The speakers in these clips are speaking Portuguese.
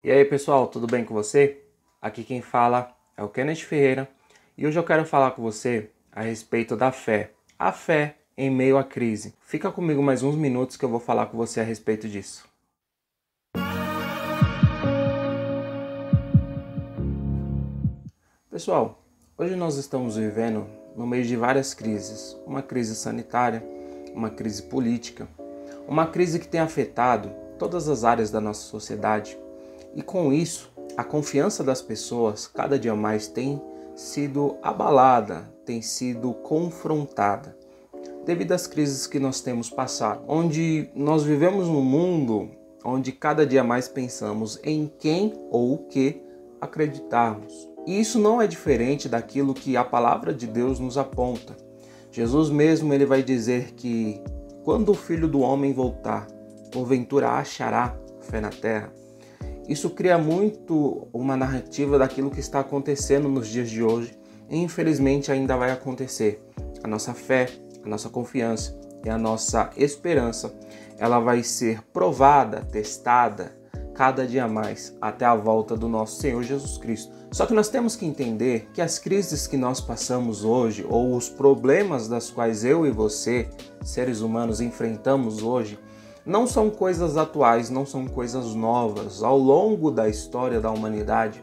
E aí pessoal, tudo bem com você? Aqui quem fala é o Kenneth Ferreira e hoje eu quero falar com você a respeito da fé. A fé em meio à crise. Fica comigo mais uns minutos que eu vou falar com você a respeito disso. Pessoal, hoje nós estamos vivendo no meio de várias crises. Uma crise sanitária, uma crise política, uma crise que tem afetado todas as áreas da nossa sociedade. E com isso, a confiança das pessoas cada dia mais tem sido abalada, tem sido confrontada, devido às crises que nós temos passado, onde nós vivemos num mundo onde cada dia mais pensamos em quem ou o que acreditarmos. E isso não é diferente daquilo que a palavra de Deus nos aponta. Jesus mesmo ele vai dizer que quando o Filho do Homem voltar, porventura achará fé na terra. Isso cria muito uma narrativa daquilo que está acontecendo nos dias de hoje e infelizmente ainda vai acontecer. A nossa fé, a nossa confiança e a nossa esperança, ela vai ser provada, testada cada dia mais até a volta do nosso Senhor Jesus Cristo. Só que nós temos que entender que as crises que nós passamos hoje ou os problemas das quais eu e você, seres humanos, enfrentamos hoje, não são coisas atuais, não são coisas novas. Ao longo da história da humanidade,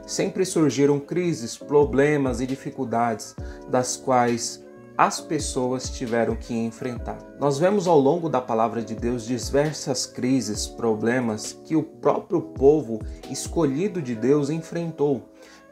sempre surgiram crises, problemas e dificuldades das quais as pessoas tiveram que enfrentar. Nós vemos ao longo da palavra de Deus diversas crises, problemas que o próprio povo escolhido de Deus enfrentou.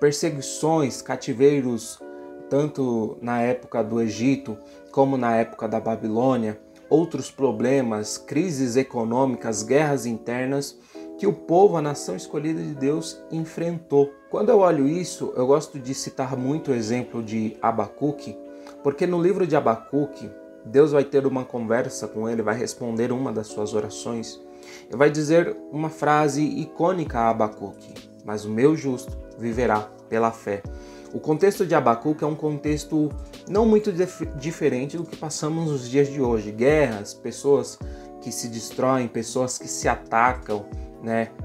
Perseguições, cativeiros, tanto na época do Egito como na época da Babilônia, outros problemas, crises econômicas, guerras internas que o povo, a nação escolhida de Deus, enfrentou. Quando eu olho isso, eu gosto de citar muito o exemplo de Abacuque, porque no livro de Abacuque, Deus vai ter uma conversa com ele, vai responder uma das suas orações e vai dizer uma frase icônica a Abacuque: mas o meu justo viverá pela fé. O contexto de Abacuque é um contexto não muito diferente do que passamos nos dias de hoje. Guerras, pessoas que se destroem, pessoas que se atacam,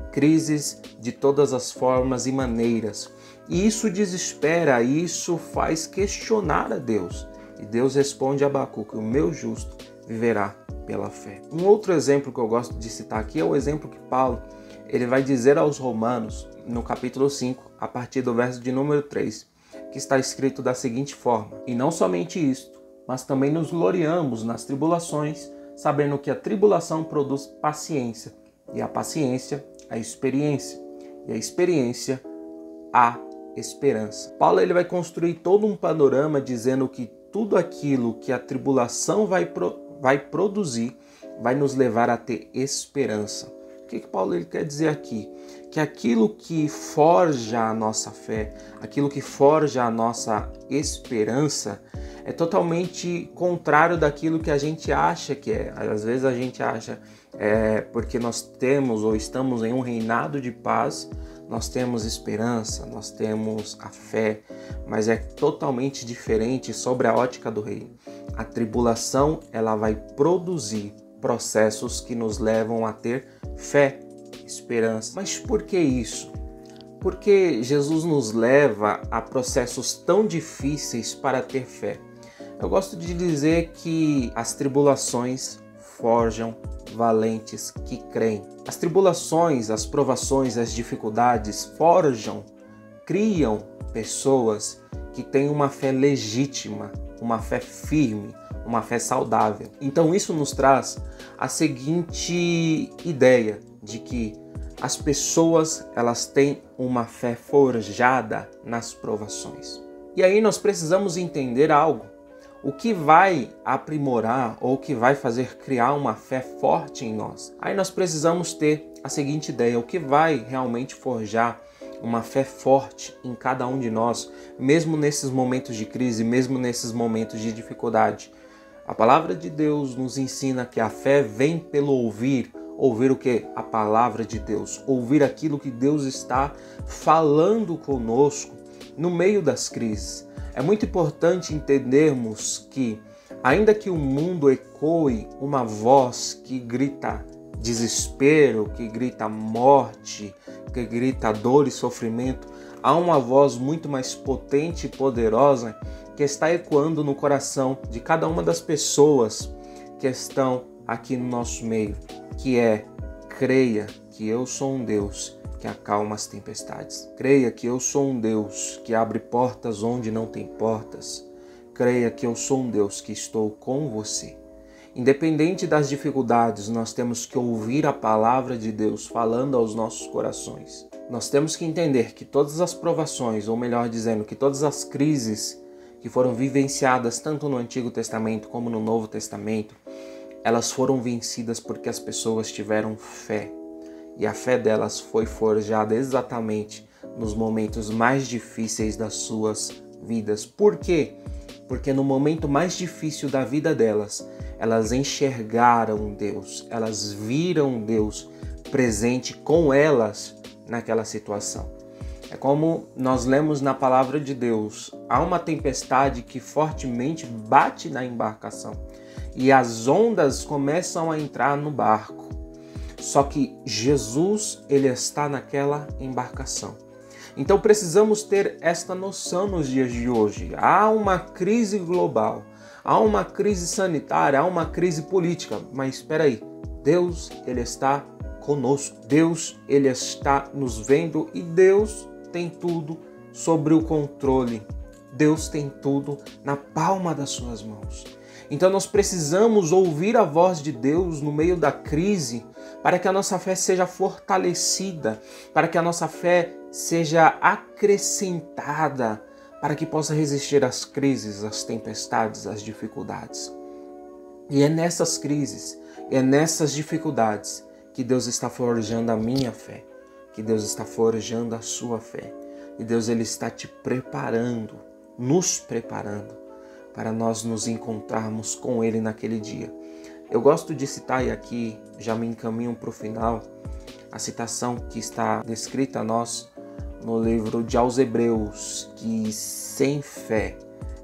crises de todas as formas e maneiras. E isso desespera, isso faz questionar a Deus. E Deus responde a Abacuque: o meu justo viverá pela fé. Um outro exemplo que eu gosto de citar aqui é o exemplo que Paulo ele vai dizer aos Romanos, no capítulo 5, a partir do verso de número 3, que está escrito da seguinte forma: e não somente isto, mas também nos gloriamos nas tribulações, sabendo que a tribulação produz paciência, e a paciência, a experiência, e a experiência, a esperança. Paulo ele vai construir todo um panorama dizendo que tudo aquilo que a tribulação vai produzir vai nos levar a ter esperança. O que Paulo ele quer dizer aqui? Que aquilo que forja a nossa fé, aquilo que forja a nossa esperança é totalmente contrário daquilo que a gente acha que é. Às vezes a gente acha porque nós temos ou estamos em um reinado de paz, nós temos esperança, nós temos a fé, mas é totalmente diferente sobre a ótica do reino. A tribulação ela vai produzir processos que nos levam a ter fé, esperança. Mas por que isso? Porque Jesus nos leva a processos tão difíceis para ter fé. Eu gosto de dizer que as tribulações forjam valentes que creem. As tribulações, as provações, as dificuldades forjam, criam pessoas que têm uma fé legítima, uma fé firme, uma fé saudável. Então isso nos traz a seguinte ideia de que as pessoas elas têm uma fé forjada nas provações. E aí nós precisamos entender algo. O que vai aprimorar ou o que vai fazer criar uma fé forte em nós? Aí nós precisamos ter a seguinte ideia: o que vai realmente forjar uma fé forte em cada um de nós, mesmo nesses momentos de crise, mesmo nesses momentos de dificuldade? A palavra de Deus nos ensina que a fé vem pelo ouvir. Ouvir o que? A palavra de Deus. Ouvir aquilo que Deus está falando conosco no meio das crises. É muito importante entendermos que, ainda que o mundo ecoe uma voz que grita desespero, que grita morte, que grita dor e sofrimento, há uma voz muito mais potente e poderosa que está ecoando no coração de cada uma das pessoas que estão aqui no nosso meio, que é: creia que eu sou um Deus que acalma as tempestades. Creia que eu sou um Deus que abre portas onde não tem portas. Creia que eu sou um Deus que estou com você. Independente das dificuldades, nós temos que ouvir a palavra de Deus falando aos nossos corações. Nós temos que entender que todas as provações, ou melhor dizendo, que todas as crises que foram vivenciadas tanto no Antigo Testamento como no Novo Testamento, elas foram vencidas porque as pessoas tiveram fé. E a fé delas foi forjada exatamente nos momentos mais difíceis das suas vidas. Por quê? Porque no momento mais difícil da vida delas, elas enxergaram Deus, elas viram Deus presente com elas naquela situação. É como nós lemos na palavra de Deus: há uma tempestade que fortemente bate na embarcação e as ondas começam a entrar no barco. Só que Jesus, ele está naquela embarcação. Então precisamos ter esta noção nos dias de hoje. Há uma crise global, há uma crise sanitária, há uma crise política. Mas espera aí, Deus, ele está conosco. Deus, ele está nos vendo e Deus tem tudo sobre o controle. Deus tem tudo na palma das suas mãos. Então nós precisamos ouvir a voz de Deus no meio da crise para que a nossa fé seja fortalecida, para que a nossa fé seja acrescentada, para que possa resistir às crises, às tempestades, às dificuldades. E é nessas crises, é nessas dificuldades que Deus está forjando a minha fé, que Deus está forjando a sua fé. E Deus, ele está te preparando, nos preparando para nós nos encontrarmos com ele naquele dia. Eu gosto de citar, e aqui já me encaminho para o final, a citação que está descrita a nós no livro de aos Hebreus, que sem fé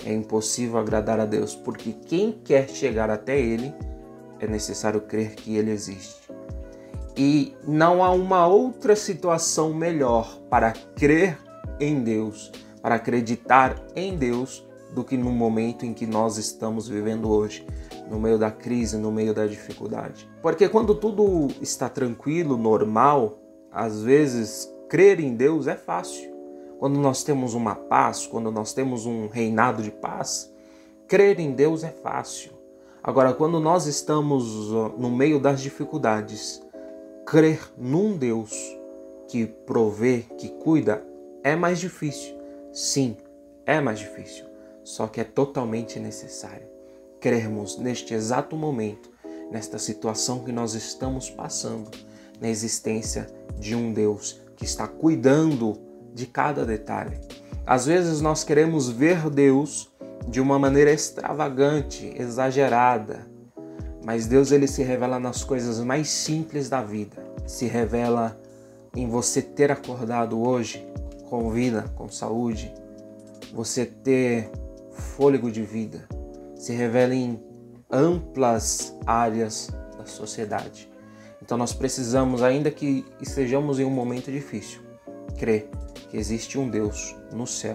é impossível agradar a Deus, porque quem quer chegar até ele é necessário crer que ele existe. E não há uma outra situação melhor para crer em Deus, para acreditar em Deus, do que no momento em que nós estamos vivendo hoje, no meio da crise, no meio da dificuldade. Porque quando tudo está tranquilo, normal, às vezes crer em Deus é fácil. Quando nós temos uma paz, quando nós temos um reinado de paz, crer em Deus é fácil. Agora, quando nós estamos no meio das dificuldades, crer num Deus que provê, que cuida, é mais difícil. Sim, é mais difícil. Só que é totalmente necessário crermos neste exato momento, nesta situação que nós estamos passando, na existência de um Deus que está cuidando de cada detalhe. Às vezes nós queremos ver Deus de uma maneira extravagante, exagerada, mas Deus, ele se revela nas coisas mais simples da vida. Se revela em você ter acordado hoje com vida, com saúde, você ter fôlego de vida, se revela em amplas áreas da sociedade. Então nós precisamos, ainda que estejamos em um momento difícil, crer que existe um Deus no céu,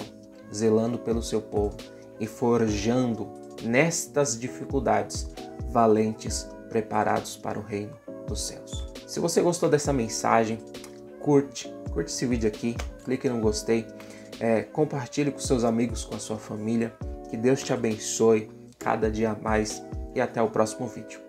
zelando pelo seu povo e forjando nestas dificuldades valentes preparados para o reino dos céus. Se você gostou dessa mensagem, curte esse vídeo aqui, clique no gostei, compartilhe com seus amigos, com a sua família. Que Deus te abençoe cada dia mais e até o próximo vídeo.